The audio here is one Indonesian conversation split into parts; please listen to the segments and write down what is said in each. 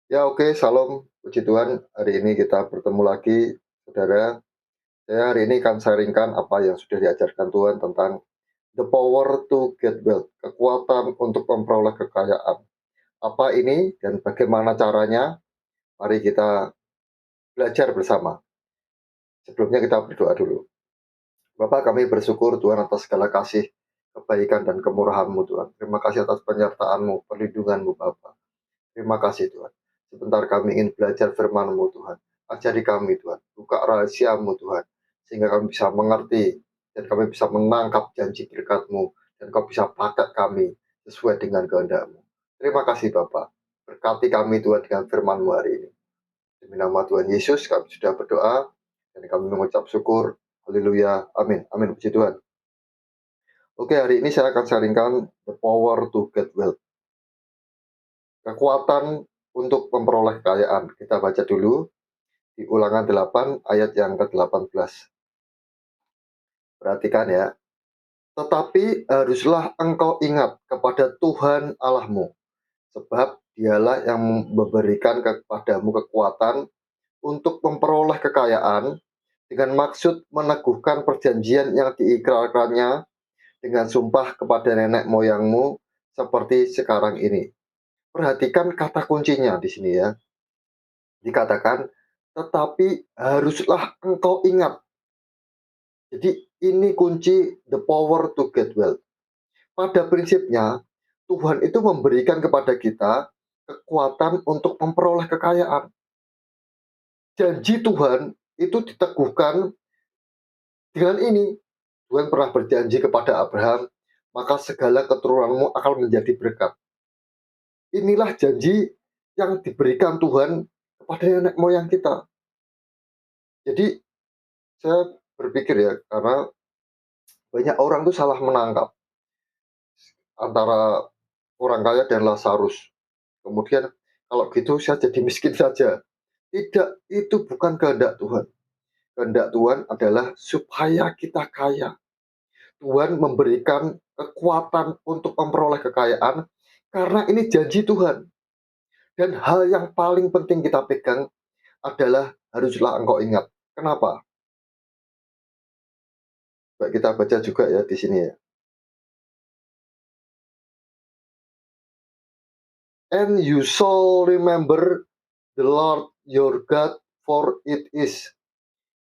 Ya oke, salam, puji Tuhan. Hari ini kita bertemu lagi, saudara. Saya hari ini akan sharingkan apa yang sudah diajarkan Tuhan tentang the power to get wealth, kekuatan untuk memperoleh kekayaan. Apa ini dan bagaimana caranya? Mari kita belajar bersama. Sebelumnya kita berdoa dulu. Bapak, kami bersyukur Tuhan atas segala kasih, kebaikan dan kemurahan-Mu Tuhan. Terima kasih atas penyertaan-Mu, perlindungan-Mu Bapak. Terima kasih Tuhan. Sebentar kami ingin belajar firman-Mu Tuhan. Ajari kami Tuhan. Buka rahasia-Mu Tuhan. Sehingga kami bisa mengerti dan kami bisa menangkap janji berkat-Mu. Dan Kau bisa pakai kami sesuai dengan kehendak-Mu. Terima kasih Bapak. Berkati kami Tuhan dengan firman-Mu hari ini. Demi nama Tuhan Yesus kami sudah berdoa dan kami mengucap syukur. Haleluya. Amin. Amin. Puji Tuhan. Oke, hari ini saya akan sharingkan the power to get wealth. Kekuatan untuk memperoleh kekayaan. Kita baca dulu di Ulangan 8 ayat yang ke-18. Perhatikan ya. Tetapi haruslah engkau ingat kepada Tuhan Allahmu, sebab dialah yang memberikan kepadamu kekuatan untuk memperoleh kekayaan dengan maksud meneguhkan perjanjian yang diikrarkannya dengan sumpah kepada nenek moyangmu seperti sekarang ini. Perhatikan kata kuncinya di sini ya. Dikatakan, tetapi haruslah engkau ingat. Jadi ini kunci the power to get wealth. Pada prinsipnya, Tuhan itu memberikan kepada kita kekuatan untuk memperoleh kekayaan. Janji Tuhan itu diteguhkan dengan ini. Tuhan pernah berjanji kepada Abraham, maka segala keturunanmu akan menjadi berkat. Inilah janji yang diberikan Tuhan kepada nenek moyang kita. Jadi saya berpikir ya, karena banyak orang tuh salah menangkap antara orang kaya dan Lazarus. Kemudian kalau gitu saya jadi miskin saja. Tidak, itu bukan kehendak Tuhan. Kehendak Tuhan adalah supaya kita kaya. Tuhan memberikan kekuatan untuk memperoleh kekayaan karena ini janji Tuhan. Dan hal yang paling penting kita pegang adalah haruslah engkau ingat. Kenapa? Baik, kita baca juga ya di sini ya. And you shall remember the Lord your God, for it is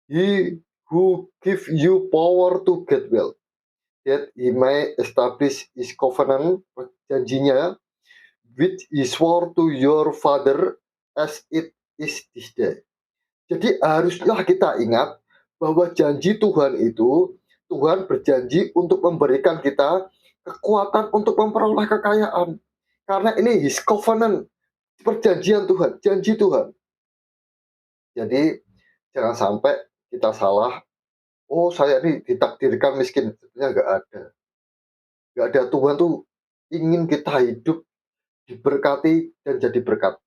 He who give you power to get wealth, that He may establish His covenant, janjinya, which He swore to your father as it is this day. Jadi haruslah kita ingat bahwa janji Tuhan itu, Tuhan berjanji untuk memberikan kita kekuatan untuk memperoleh kekayaan. Karena ini His covenant, perjanjian Tuhan, janji Tuhan. Jadi jangan sampai kita salah, oh saya ini ditakdirkan miskin, sebenarnya nggak ada. Nggak ada, Tuhan tuh ingin kita hidup diberkati dan jadi berkat.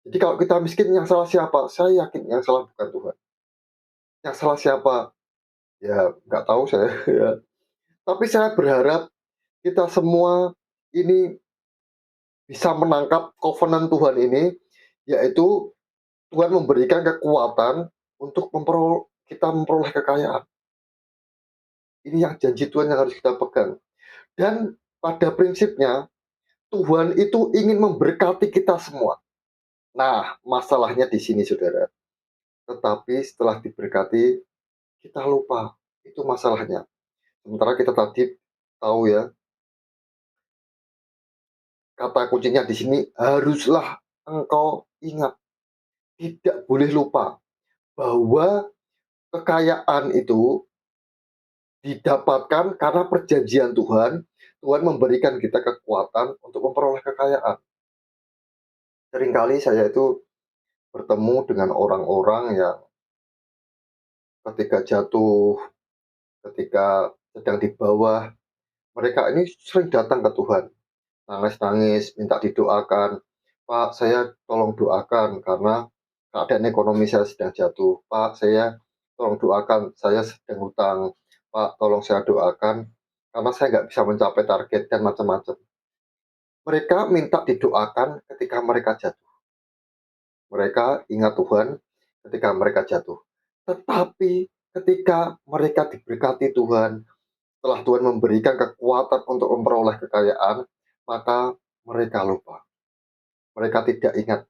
Jadi kalau kita miskin, yang salah siapa? Saya yakin yang salah bukan Tuhan. Yang salah siapa? Ya nggak tahu saya. Ya. Tapi saya berharap kita semua ini bisa menangkap covenant Tuhan ini, yaitu Tuhan memberikan kekuatan untuk kita memperoleh kekayaan. Ini yang janji Tuhan yang harus kita pegang. Dan pada prinsipnya, Tuhan itu ingin memberkati kita semua. Nah, masalahnya di sini, saudara. Tetapi setelah diberkati, kita lupa. Itu masalahnya. Sementara kita tadi tahu ya, kata kuncinya di sini, haruslah engkau ingat. Tidak boleh lupa bahwa kekayaan itu didapatkan karena perjanjian Tuhan. Tuhan memberikan kita kekuatan untuk memperoleh kekayaan. Seringkali saya itu bertemu dengan orang-orang yang ketika jatuh, ketika sedang di bawah, mereka ini sering datang ke Tuhan, nangis-nangis, minta didoakan. Pak, saya tolong doakan karena keadaan ekonomi saya sedang jatuh. Pak, saya tolong doakan, saya sedang hutang. Pak, tolong saya doakan karena saya nggak bisa mencapai target dan macam-macam. Mereka minta didoakan ketika mereka jatuh. Mereka ingat Tuhan ketika mereka jatuh. Tetapi ketika mereka diberkati Tuhan, setelah Tuhan memberikan kekuatan untuk memperoleh kekayaan, maka mereka lupa. Mereka tidak ingat.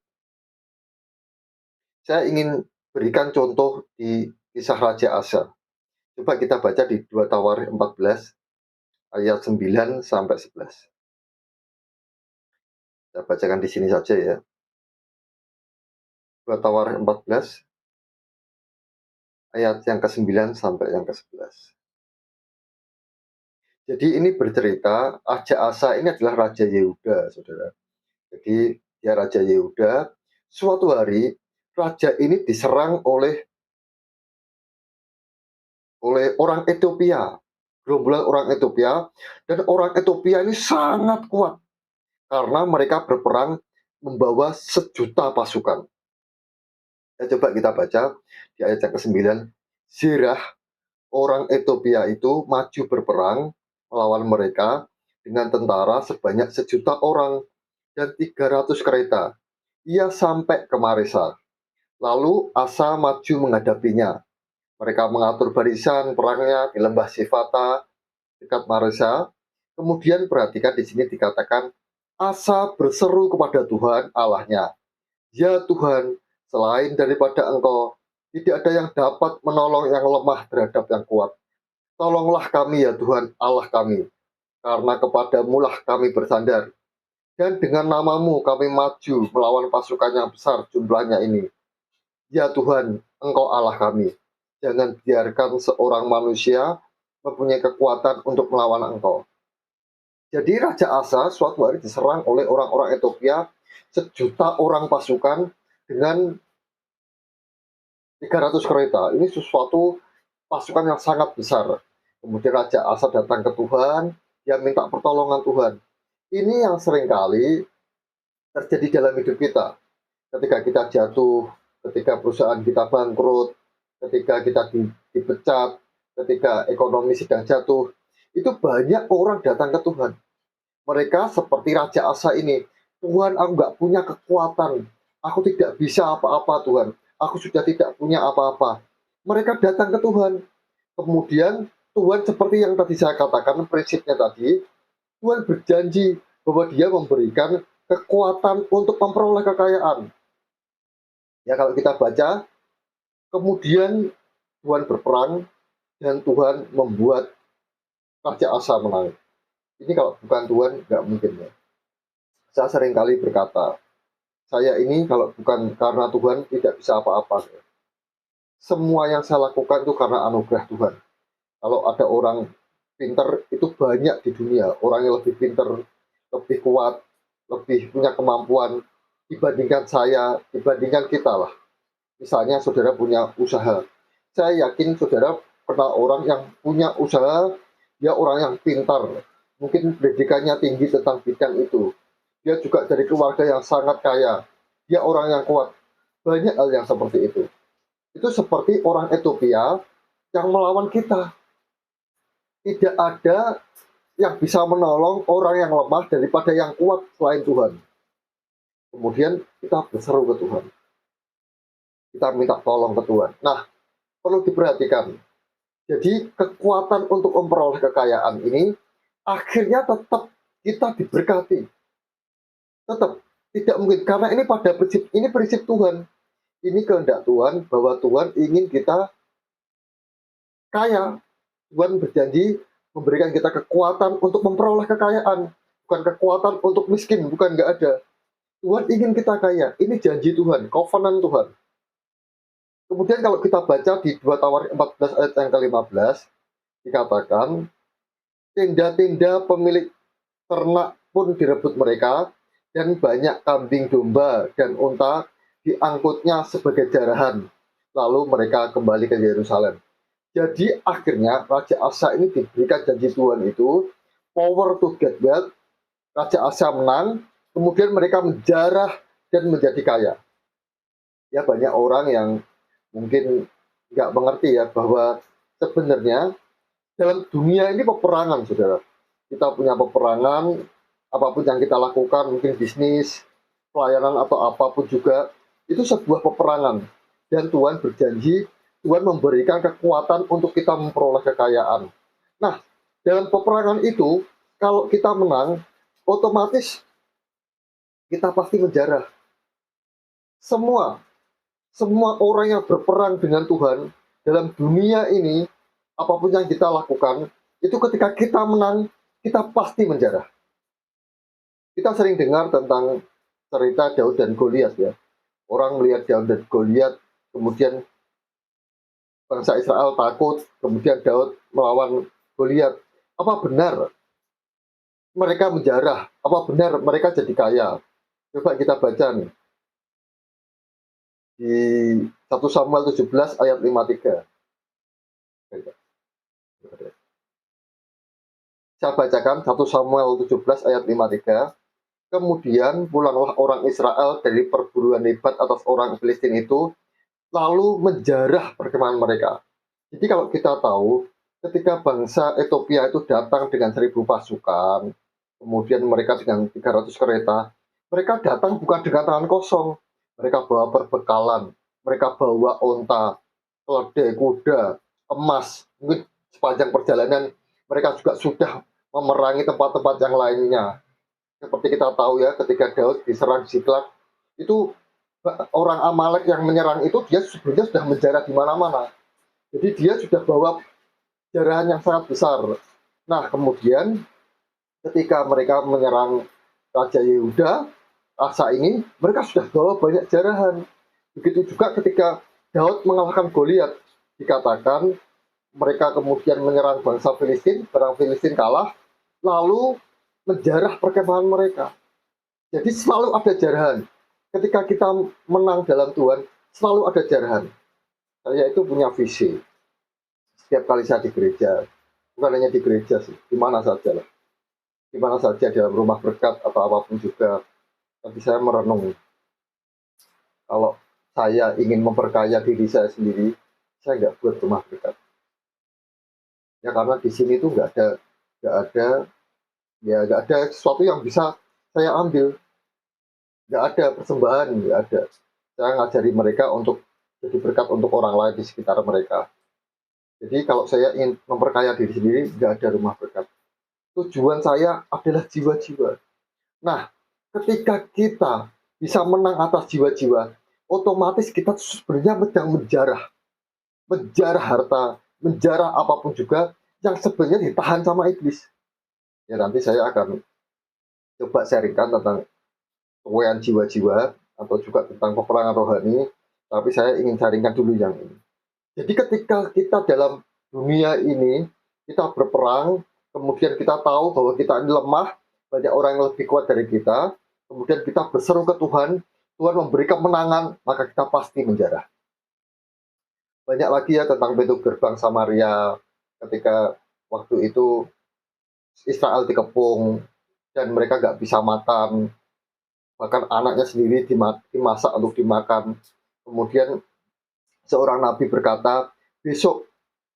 Saya ingin berikan contoh di kisah Raja Asa. Coba kita baca di 2 Tawarikh 14 ayat 9 sampai 11. Saya bacakan di sini saja ya. 2 Tawarikh 14 ayat yang ke-9 sampai yang ke-11. Jadi ini bercerita Raja Asa ini adalah Raja Yehuda, Saudara. Jadi dia Raja Yehuda. Suatu hari raja ini diserang oleh orang Ethiopia, gerombolan orang Ethiopia, dan orang Ethiopia ini sangat kuat karena mereka berperang membawa 1.000.000 pasukan. Ya, coba kita baca di ayat yang ke-9. Zerah, orang Ethiopia itu maju berperang melawan mereka dengan tentara sebanyak 1.000.000 orang dan 300 kereta. Ia sampai ke Maresa. Lalu Asa maju menghadapinya. Mereka mengatur barisan perangnya di lembah Sefata dekat Maresa. Kemudian perhatikan di sini dikatakan Asa berseru kepada Tuhan Allahnya. Ya Tuhan, selain daripada Engkau, tidak ada yang dapat menolong yang lemah terhadap yang kuat. Tolonglah kami ya Tuhan Allah kami, karena kepadamu-lah kami bersandar. Dan dengan namamu kami maju melawan pasukan yang besar jumlahnya ini. Ya Tuhan, Engkau Allah kami. Jangan biarkan seorang manusia mempunyai kekuatan untuk melawan Engkau. Jadi Raja Asa suatu hari diserang oleh orang-orang Ethiopia, 1.000.000 orang pasukan dengan 300 kereta. Ini sesuatu pasukan yang sangat besar. Kemudian Raja Asa datang ke Tuhan, dia minta pertolongan Tuhan. Ini yang seringkali terjadi dalam hidup kita. Ketika kita jatuh, ketika perusahaan kita bangkrut, ketika kita dipecat, ketika ekonomi sedang jatuh, itu banyak orang datang ke Tuhan. Mereka seperti Raja Asa ini. Tuhan, aku nggak punya kekuatan. Aku tidak bisa apa-apa, Tuhan. Aku sudah tidak punya apa-apa. Mereka datang ke Tuhan. Kemudian Tuhan seperti yang tadi saya katakan, prinsipnya tadi, Tuhan berjanji bahwa dia memberikan kekuatan untuk memperoleh kekayaan. Ya kalau kita baca, kemudian Tuhan berperang dan Tuhan membuat Raja Asa menang. Ini kalau bukan Tuhan, nggak mungkin ya. Saya seringkali berkata, saya ini kalau bukan karena Tuhan tidak bisa apa-apa. Semua yang saya lakukan itu karena anugerah Tuhan. Kalau ada orang pinter, itu banyak di dunia. Orang yang lebih pinter, lebih kuat, lebih punya kemampuan dibandingkan saya, dibandingkan kita lah. Misalnya saudara punya usaha. Saya yakin saudara kenal orang yang punya usaha, dia orang yang pintar. Mungkin pendidikannya tinggi tentang bidang itu. Dia juga dari keluarga yang sangat kaya. Dia orang yang kuat. Banyak hal yang seperti itu. Itu seperti orang Ethiopia yang melawan kita. Tidak ada yang bisa menolong orang yang lemah daripada yang kuat selain Tuhan. Kemudian kita berseru ke Tuhan. Kita minta tolong ke Tuhan. Nah, perlu diperhatikan. Jadi kekuatan untuk memperoleh kekayaan ini akhirnya tetap kita diberkati. Tetap tidak mungkin karena ini prinsip Tuhan. Ini kehendak Tuhan bahwa Tuhan ingin kita kaya. Tuhan berjanji memberikan kita kekuatan untuk memperoleh kekayaan, bukan kekuatan untuk miskin, bukan, nggak ada. Tuhan ingin kita kaya. Ini janji Tuhan, covenant Tuhan. Kemudian kalau kita baca di 2 Tawarikh 14 ayat yang ke-15 dikatakan tenda-tenda pemilik ternak pun direbut mereka dan banyak kambing domba dan unta diangkutnya sebagai jarahan. Lalu mereka kembali ke Yerusalem. Jadi akhirnya Raja Asa ini diberikan janji Tuhan itu, power to get wealth. Raja Asa menang, kemudian mereka menjarah dan menjadi kaya. Ya banyak orang yang mungkin nggak mengerti ya bahwa sebenarnya dalam dunia ini peperangan, saudara. Kita punya peperangan, apapun yang kita lakukan, mungkin bisnis, pelayanan atau apapun juga, itu sebuah peperangan. Dan Tuhan berjanji, Tuhan memberikan kekuatan untuk kita memperoleh kekayaan. Nah, dalam peperangan itu, kalau kita menang, otomatis kita pasti menjarah. Semua, semua orang yang berperang dengan Tuhan dalam dunia ini, apapun yang kita lakukan, itu ketika kita menang, kita pasti menjarah. Kita sering dengar tentang cerita Daud dan Goliat ya. Orang melihat Daud dan Goliat, kemudian bangsa Israel takut, kemudian Daud melawan Goliat. Apa benar mereka menjarah? Apa benar mereka jadi kaya? Coba kita baca nih. Di 1 Samuel 17 ayat 53. Saya bacakan 1 Samuel 17 ayat 53. Kemudian pulanglah orang Israel dari perburuan hebat atas orang Filistin itu, lalu menjarah perkemahan mereka. Jadi kalau kita tahu, ketika bangsa Ethiopia itu datang dengan 1.000 pasukan, kemudian mereka dengan 300 kereta, mereka datang bukan dengan tangan kosong. Mereka bawa perbekalan, mereka bawa onta, keledai, kuda, emas. Mungkin sepanjang perjalanan mereka juga sudah memerangi tempat-tempat yang lainnya. Seperti kita tahu ya, ketika Daud diserang Ziklag, itu orang Amalek yang menyerang itu dia sebenarnya sudah menjarah di mana-mana. Jadi dia sudah bawa jarahan yang sangat besar. Nah, kemudian ketika mereka menyerang Raja Yehuda, Asa ini, mereka sudah bawa banyak jarahan. Begitu juga ketika Daud mengalahkan Goliat, dikatakan mereka kemudian menyerang bangsa Filistin, barang Filistin kalah, lalu menjarah perkemahan mereka. Jadi selalu ada jarahan. Ketika kita menang dalam Tuhan, selalu ada jarahan. Saya itu punya visi. Setiap kali saya di gereja, bukan hanya di gereja sih, di mana saja lah. Di mana saja dalam rumah berkat atau apapun juga. Tapi saya merenung. Kalau saya ingin memperkaya diri saya sendiri, saya nggak buat rumah berkat. Ya karena di sini tuh nggak ada sesuatu yang bisa saya ambil. Nggak ada persembahan, nggak ada. Saya ngajari mereka untuk jadi berkat untuk orang lain di sekitar mereka. Jadi kalau saya ingin memperkaya diri sendiri, nggak ada rumah berkat. Tujuan saya adalah jiwa-jiwa. Nah, ketika kita bisa menang atas jiwa-jiwa, otomatis kita sebenarnya sedang menjarah harta, menjarah apapun juga yang sebenarnya ditahan sama iblis. Ya nanti saya akan coba sharingkan tentang kewayaan jiwa-jiwa atau juga tentang peperangan rohani, tapi saya ingin sharingkan dulu yang ini. Jadi ketika kita dalam dunia ini, kita berperang, kemudian kita tahu bahwa kita ini lemah, banyak orang yang lebih kuat dari kita, kemudian kita berseru ke Tuhan, Tuhan memberi kemenangan, maka kita pasti menjarah. Banyak lagi ya tentang pintu gerbang Samaria, ketika waktu itu Israel dikepung, dan mereka nggak bisa makan, bahkan anaknya sendiri dimasak untuk dimakan. Kemudian seorang nabi berkata, besok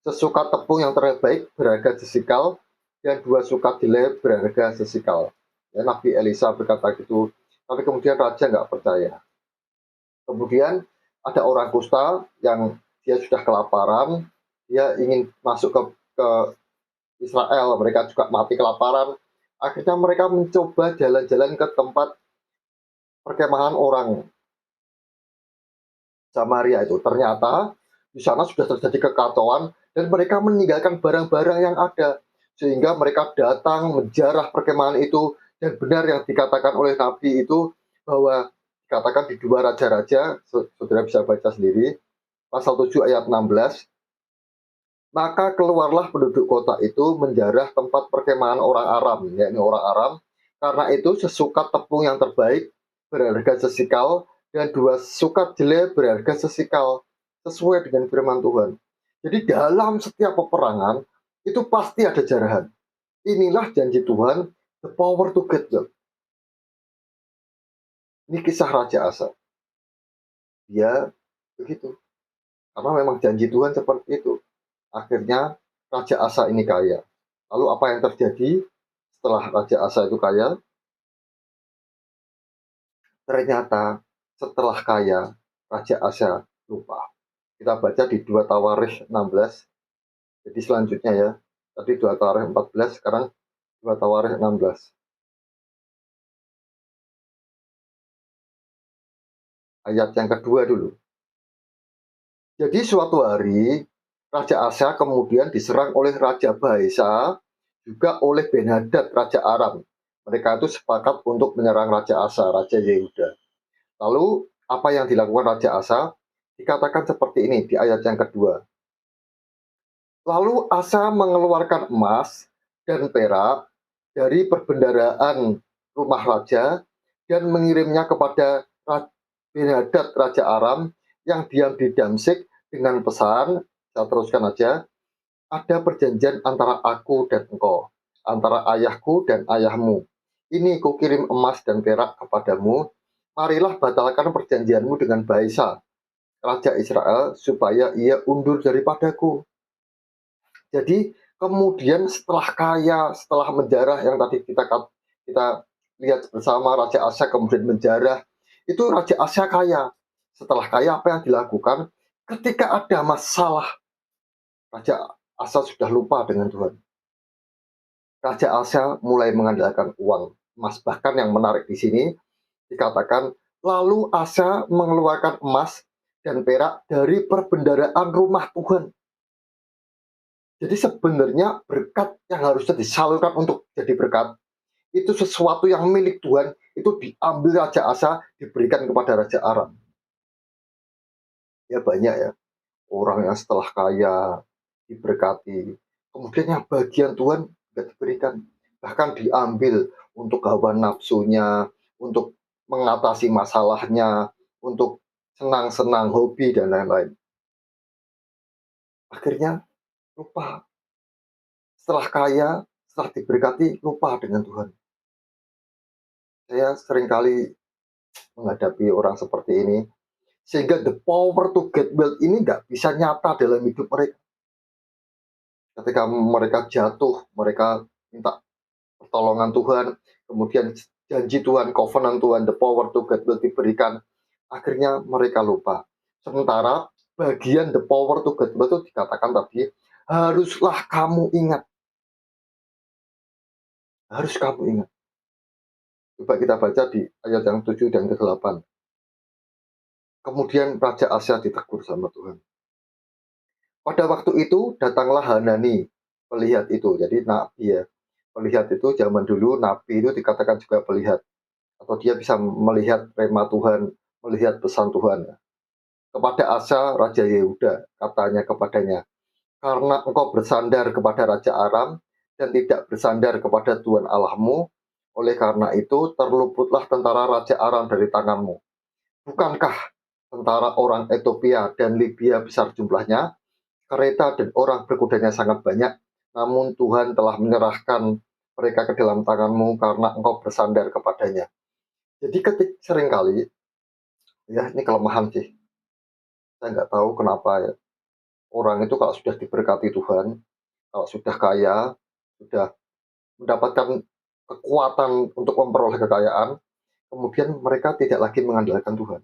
sesukat tepung yang terbaik berharga sesikal, dan 2 sukat jelai berharga sesikal. Ya, Nabi Elisa berkata gitu, tapi kemudian raja nggak percaya. Kemudian ada orang kusta yang dia sudah kelaparan, dia ingin masuk ke Israel, mereka juga mati kelaparan. Akhirnya mereka mencoba jalan-jalan ke tempat perkemahan orang Samaria itu. Ternyata di sana sudah terjadi kekacauan dan mereka meninggalkan barang-barang yang ada. Sehingga mereka datang menjarah perkemahan itu dan benar yang dikatakan oleh Nabi itu bahwa dikatakan di 2 Raja-Raja, saudara bisa baca sendiri, pasal 7 ayat 16, maka keluarlah penduduk kota itu menjarah tempat perkemahan orang Aram, yakni orang Aram, karena itu sesukat tepung yang terbaik berharga sesikal dan 2 sukat jelai berharga sesikal, sesuai dengan firman Tuhan. Jadi dalam setiap peperangan itu pasti ada jarahan. Inilah janji Tuhan, the power to get well. Ini kisah Raja Asa. Dia begitu. Karena memang janji Tuhan seperti itu. Akhirnya Raja Asa ini kaya. Lalu apa yang terjadi setelah Raja Asa itu kaya? Ternyata setelah kaya, Raja Asa lupa. Kita baca di 2 Tawarikh 16. Jadi selanjutnya ya. Tadi 2 Tawarikh 14, sekarang 2 Tawarikh 16. Ayat yang kedua dulu. Jadi suatu hari Raja Asa kemudian diserang oleh Raja Baesa, juga oleh Ben-Hadad Raja Aram. Mereka itu sepakat untuk menyerang Raja Asa, Raja Yehuda. Lalu apa yang dilakukan Raja Asa? Dikatakan seperti ini di ayat yang kedua. Lalu Asa mengeluarkan emas dan perak dari perbendaharaan rumah raja dan mengirimnya kepada Ben-Hadad Raja Aram yang diam di Damsyik dengan pesan, saya teruskan aja, ada perjanjian antara aku dan engkau, antara ayahku dan ayahmu. Ini kukirim emas dan perak kepadamu, marilah batalkan perjanjianmu dengan Baesa, Raja Israel, supaya ia undur daripadaku. Jadi kemudian setelah kaya, setelah menjarah yang tadi kita lihat bersama Raja Asa kemudian menjarah, itu Raja Asa kaya. Setelah kaya apa yang dilakukan? Ketika ada masalah, Raja Asa sudah lupa dengan Tuhan. Raja Asa mulai mengandalkan uang emas. Bahkan yang menarik di sini dikatakan, lalu Asa mengeluarkan emas dan perak dari perbendaharaan rumah Tuhan. Jadi sebenarnya berkat yang harusnya disalurkan untuk jadi berkat, itu sesuatu yang milik Tuhan, itu diambil Raja Asa, diberikan kepada Raja Aram. Ya banyak ya, orang yang setelah kaya, diberkati, kemudian yang bagian Tuhan tidak diberikan. Bahkan diambil untuk hawa nafsunya, untuk mengatasi masalahnya, untuk senang-senang, hobi, dan lain-lain. Akhirnya lupa. Setelah kaya, setelah diberkati, lupa dengan Tuhan. Saya seringkali menghadapi orang seperti ini, sehingga the power to get wealth ini nggak bisa nyata dalam hidup mereka. Ketika mereka jatuh, mereka minta pertolongan Tuhan, kemudian janji Tuhan, covenant Tuhan, the power to get wealth diberikan, akhirnya mereka lupa. Sementara bagian the power to get wealth itu dikatakan tadi, haruslah kamu ingat. Harus kamu ingat. Coba kita baca di ayat yang 7 dan ke-8. Kemudian Raja Asa ditegur sama Tuhan. Pada waktu itu datanglah Hanani, pelihat itu. Jadi nabi ya. Pelihat itu zaman dulu, nabi itu dikatakan juga pelihat. Atau dia bisa melihat rema Tuhan, melihat pesan Tuhan. Kepada Asa, Raja Yehuda, katanya kepadanya, karena engkau bersandar kepada Raja Aram dan tidak bersandar kepada Tuhan Allahmu, oleh karena itu terluputlah tentara Raja Aram dari tanganmu. Bukankah tentara orang Ethiopia dan Libya besar jumlahnya, kereta dan orang berkudanya sangat banyak, namun Tuhan telah menyerahkan mereka ke dalam tanganmu karena engkau bersandar kepadanya. Jadi seringkali, ya ini kelemahan sih, saya nggak tahu kenapa ya, orang itu kalau sudah diberkati Tuhan, kalau sudah kaya, sudah mendapatkan kekuatan untuk memperoleh kekayaan, kemudian mereka tidak lagi mengandalkan Tuhan.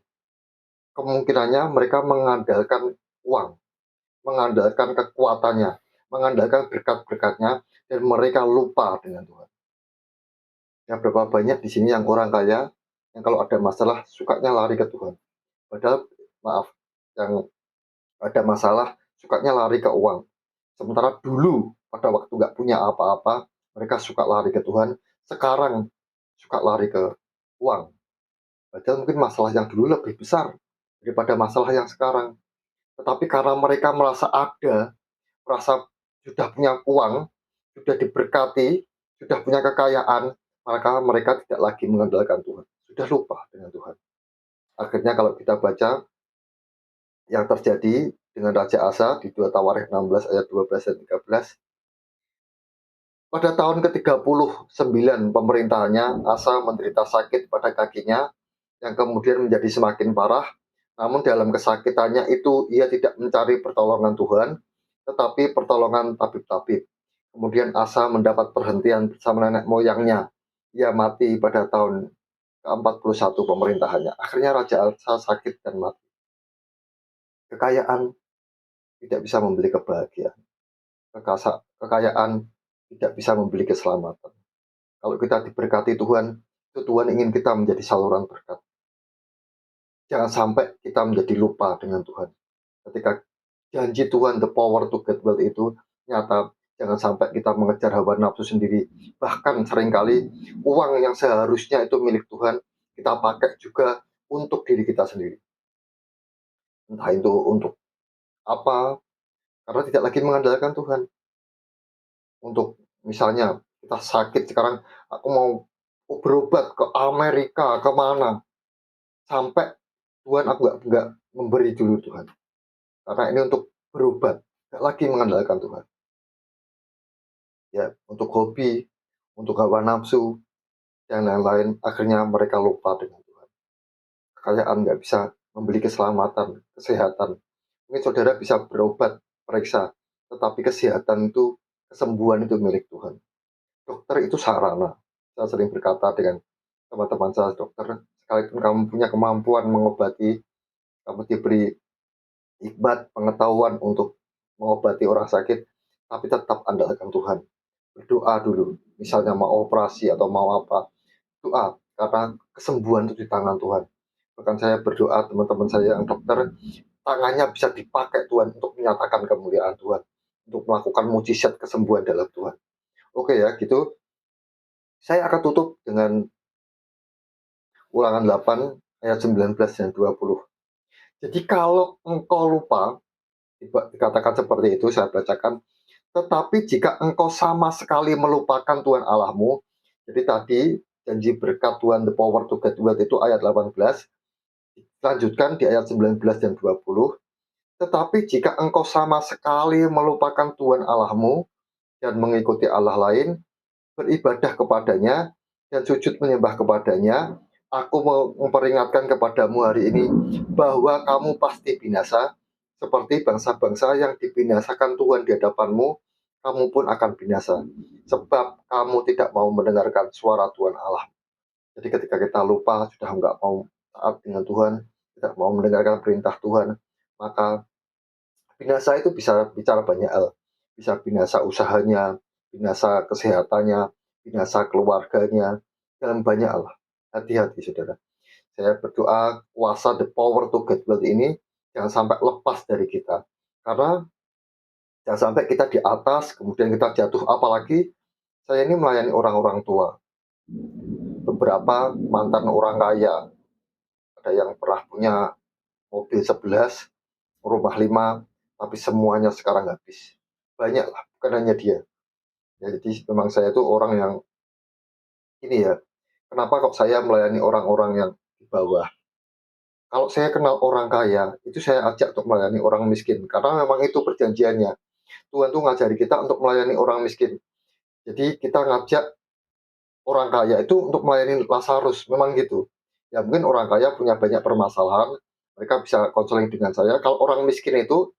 Kemungkinannya mereka mengandalkan uang, mengandalkan kekuatannya, mengandalkan berkat-berkatnya, dan mereka lupa dengan Tuhan. Ya berapa banyak di sini yang orang kaya, yang kalau ada masalah sukanya lari ke Tuhan. Padahal, maaf, yang ada masalah sukanya lari ke uang. Sementara dulu, pada waktu nggak punya apa-apa, mereka suka lari ke Tuhan. Sekarang, suka lari ke uang. Padahal mungkin masalah yang dulu lebih besar daripada masalah yang sekarang. Tetapi karena mereka merasa ada, merasa sudah punya uang, sudah diberkati, sudah punya kekayaan, maka mereka tidak lagi mengandalkan Tuhan. Sudah lupa dengan Tuhan. Akhirnya kalau kita baca yang terjadi dengan Raja Asa di 2 Tawarikh 16 ayat 12 dan 13. Pada tahun ke-39 pemerintahannya, Asa menderita sakit pada kakinya yang kemudian menjadi semakin parah. Namun dalam kesakitannya itu ia tidak mencari pertolongan Tuhan, tetapi pertolongan tabib-tabib. Kemudian Asa mendapat perhentian bersama nenek moyangnya. Ia mati pada tahun ke-41 pemerintahannya. Akhirnya Raja Aksa sakit dan mati. Kekayaan tidak bisa membeli kebahagiaan. Kekayaan tidak bisa membeli keselamatan. Kalau kita diberkati Tuhan, itu Tuhan ingin kita menjadi saluran berkat. Jangan sampai kita menjadi lupa dengan Tuhan. Ketika janji Tuhan, the power to get wealth itu nyata, jangan sampai kita mengejar hawa nafsu sendiri. Bahkan seringkali uang yang seharusnya itu milik Tuhan, kita pakai juga untuk diri kita sendiri. Entah itu untuk apa, karena tidak lagi mengandalkan Tuhan. Untuk misalnya kita sakit sekarang, aku mau berobat ke Amerika, kemana, sampai Tuhan aku nggak memberi dulu Tuhan. Karena ini untuk berobat, nggak lagi mengandalkan Tuhan. Ya, untuk hobi, untuk hawa nafsu, dan lain-lain, akhirnya mereka lupa dengan Tuhan. Kekayaan nggak bisa membeli keselamatan, kesehatan. Mungkin saudara bisa berobat, periksa, tetapi kesehatan itu, kesembuhan itu milik Tuhan. Dokter itu sarana. Saya sering berkata dengan teman-teman saya dokter, sekalipun kamu punya kemampuan mengobati, kamu diberi hikmat, pengetahuan untuk mengobati orang sakit, tapi tetap andalkan Tuhan. Berdoa dulu, misalnya mau operasi atau mau apa, doa, karena kesembuhan itu di tangan Tuhan. Bahkan saya berdoa teman-teman saya yang dokter, tangannya bisa dipakai Tuhan untuk menyatakan kemuliaan Tuhan, untuk melakukan mujizat kesembuhan dalam Tuhan. Oke ya, gitu. Saya akan tutup dengan Ulangan 8 ayat 19 dan 20. Jadi kalau engkau lupa, dikatakan seperti itu, saya bacakan, tetapi jika engkau sama sekali melupakan Tuhan Allahmu, jadi tadi janji berkat Tuhan, the power to get wealth itu ayat 18, lanjutkan di ayat 19 dan 20, tetapi jika engkau sama sekali melupakan Tuhan Allahmu dan mengikuti Allah lain, beribadah kepadanya dan sujud menyembah kepadanya, aku mau memperingatkan kepadamu hari ini bahwa kamu pasti binasa, seperti bangsa-bangsa yang dibinasakan Tuhan di hadapanmu, kamu pun akan binasa, sebab kamu tidak mau mendengarkan suara Tuhan Allah. Jadi ketika kita lupa, sudah nggak mau taat dengan Tuhan, tidak mau mendengarkan perintah Tuhan, maka binasa itu bisa bicara banyak hal. Bisa binasa usahanya, binasa kesehatannya, binasa keluarganya, dalam banyak hal. Hati-hati saudara. Saya berdoa kuasa the power to get wealth ini jangan sampai lepas dari kita. Karena jangan sampai kita di atas, kemudian kita jatuh. Apalagi saya ini melayani orang-orang tua. Beberapa mantan orang kaya. Ada yang pernah punya mobil 11, rumah 5, tapi semuanya sekarang habis. Banyak lah, bukan hanya dia. Ya, jadi memang saya itu orang yang ini ya, kenapa kok saya melayani orang-orang yang di bawah? Kalau saya kenal orang kaya, itu saya ajak untuk melayani orang miskin, karena memang itu perjanjiannya. Tuhan tuh ngajari kita untuk melayani orang miskin. Jadi kita ngajak orang kaya itu untuk melayani Lazarus, memang gitu. Ya mungkin orang kaya punya banyak permasalahan, mereka bisa konseling dengan saya. Kalau orang miskin itu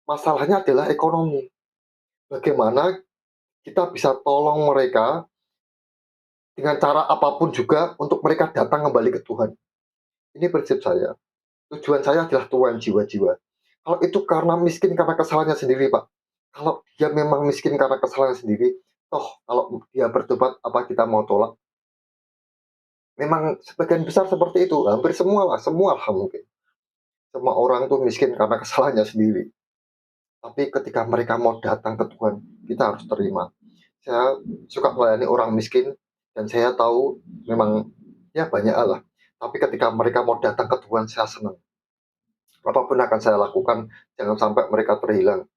masalahnya adalah ekonomi. Bagaimana kita bisa tolong mereka dengan cara apapun juga untuk mereka datang kembali ke Tuhan. Ini prinsip saya. Tujuan saya adalah Tuhan jiwa-jiwa. Kalau itu karena miskin karena kesalahannya sendiri, Pak. Kalau dia memang miskin karena kesalahannya sendiri, toh kalau dia bertobat, apa kita mau tolak? Memang sebagian besar seperti itu, hampir semua lah mungkin. Semua orang tuh miskin karena kesalahannya sendiri. Tapi ketika mereka mau datang ke Tuhan, kita harus terima. Saya suka melayani orang miskin, dan saya tahu memang ya banyak hal lah. Tapi ketika mereka mau datang ke Tuhan, saya senang. Apapun akan saya lakukan, jangan sampai mereka terhilang.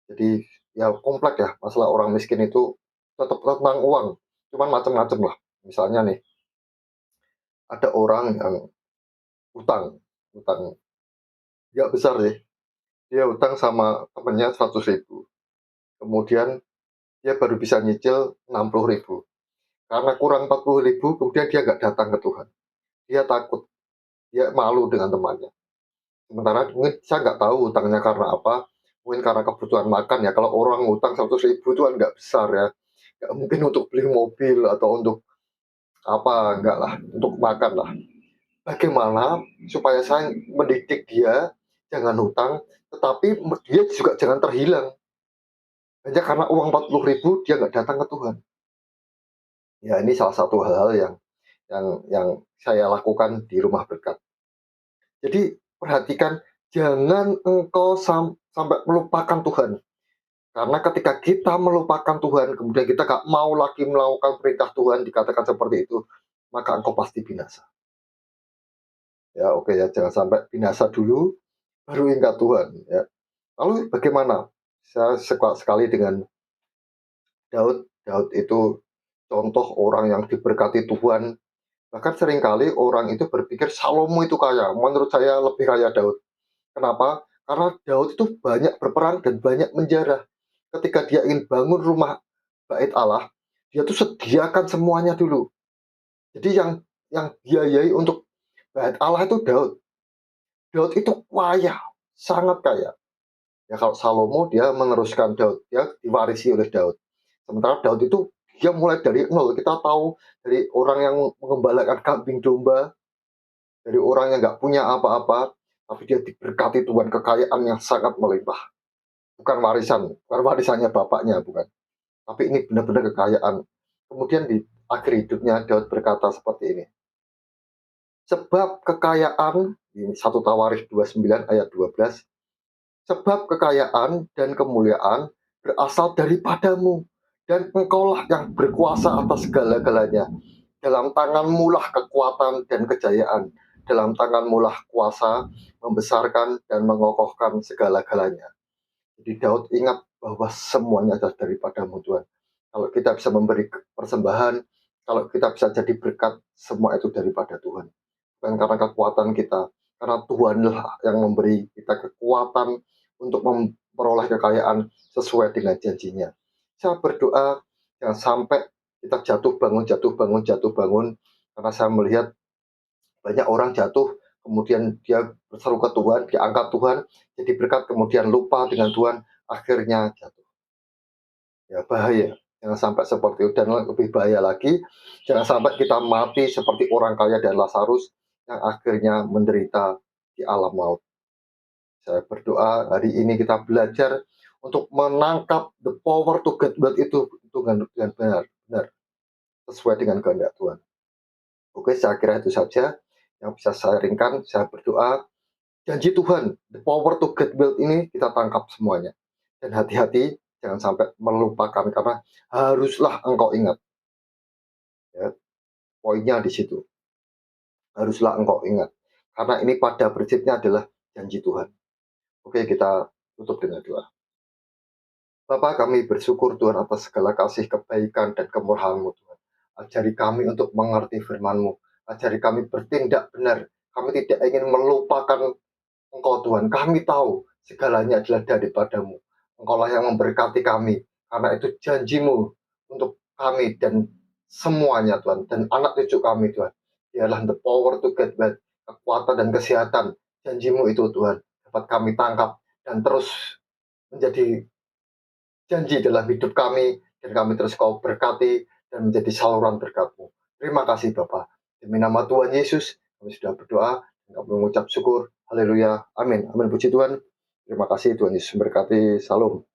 Jadi ya kompleks ya, masalah orang miskin itu tetap tentang uang, cuman macam-macam lah. Misalnya nih, ada orang yang utang, utang nggak besar sih, dia utang sama temennya 100.000, kemudian dia baru bisa nyicil 60.000. Karena kurang 40.000, kemudian dia nggak datang ke Tuhan. Dia takut, dia malu dengan temannya. Sementara mungkin saya nggak tahu utangnya karena apa, mungkin karena kebutuhan makan ya. Kalau orang utang 100.000 itu kan nggak besar ya, nggak mungkin untuk beli mobil atau untuk Apa, enggak lah, untuk makan lah. Bagaimana supaya saya mendidik dia jangan hutang, tetapi dia juga jangan terhilang. Hanya karena uang 40.000 dia nggak datang ke Tuhan. Ya ini salah satu hal-hal yang saya lakukan di rumah berkat. Jadi perhatikan jangan engkau sampai melupakan Tuhan. Karena ketika kita melupakan Tuhan, kemudian kita gak mau lagi melakukan perintah Tuhan, dikatakan seperti itu, maka engkau pasti binasa. Ya oke ya, jangan sampai binasa dulu, baru ingat Tuhan. Ya. Lalu bagaimana? Saya suka sekali dengan Daud. Daud itu contoh orang yang diberkati Tuhan. Bahkan seringkali orang itu berpikir Salomo itu kaya. Menurut saya lebih kaya Daud. Kenapa? Karena Daud itu banyak berperang dan banyak menjarah. Ketika dia ingin bangun rumah bait Allah, dia tuh sediakan semuanya dulu. Jadi yang biayai untuk bait Allah itu Daud. Daud itu kaya, sangat kaya. Ya kalau Salomo dia meneruskan Daud, dia diwarisi oleh Daud. Sementara Daud itu dia mulai dari nol. Kita tahu dari orang yang mengembalakan kambing domba, dari orang yang nggak punya apa-apa, tapi dia diberkati Tuhan kekayaan yang sangat melimpah. Bukan warisannya bapaknya, bukan. Tapi ini benar-benar kekayaan. Kemudian di akhir hidupnya Daud berkata seperti ini. Sebab kekayaan, ini 1 Tawarikh 29 ayat 12, sebab kekayaan dan kemuliaan berasal daripadamu, dan engkaulah yang berkuasa atas segala-galanya. Dalam tanganmu lah kekuatan dan kejayaan. Dalam tanganmu lah kuasa membesarkan dan mengokohkan segala-galanya. Jadi Daud ingat bahwa semuanya adalah daripadamu Tuhan. Kalau kita bisa memberi persembahan, kalau kita bisa jadi berkat, semua itu daripada Tuhan. Bukan karena kekuatan kita, karena Tuhanlah yang memberi kita kekuatan untuk memperoleh kekayaan sesuai dengan janjinya. Saya berdoa jangan sampai kita jatuh bangun, jatuh bangun, jatuh bangun, karena saya melihat banyak orang jatuh, kemudian dia berseru ke Tuhan, diangkat Tuhan, jadi berkat, kemudian lupa dengan Tuhan, akhirnya jatuh. Ya bahaya, jangan sampai seperti itu. Dan lebih bahaya lagi, jangan sampai kita mati seperti orang kaya dan Lazarus yang akhirnya menderita di alam maut. Saya berdoa hari ini kita belajar untuk menangkap the power to get wealth itu dengan benar, benar sesuai dengan kehendak Tuhan. Oke, saya kira itu saja yang bisa saya ringkan. Saya berdoa janji Tuhan, the power to get wealth ini kita tangkap semuanya. Dan hati-hati, jangan sampai melupakan, karena haruslah engkau ingat. Ya, poinnya di situ. Haruslah engkau ingat. Karena ini pada prinsipnya adalah janji Tuhan. Oke, kita tutup dengan doa. Bapa, kami bersyukur Tuhan atas segala kasih, kebaikan, dan kemurahan-Mu Tuhan. Ajari kami untuk mengerti firman-Mu. Ajari kami bertindak benar. Kami tidak ingin melupakan Engkau Tuhan, kami tahu segalanya adalah daripadamu. Engkaulah yang memberkati kami, karena itu janjimu untuk kami dan semuanya Tuhan, dan anak cucu kami Tuhan. Biarlah the power to get back, kekuatan dan kesehatan, janjimu itu Tuhan, dapat kami tangkap dan terus menjadi janji dalam hidup kami, dan kami terus kau berkati dan menjadi saluran berkat-Mu. Terima kasih Bapa. Demi nama Tuhan Yesus, kami sudah berdoa, dan kami mengucap syukur. Haleluya. Amin. Amin. Puji Tuhan. Terima kasih Tuhan Yesus memberkati. Salam.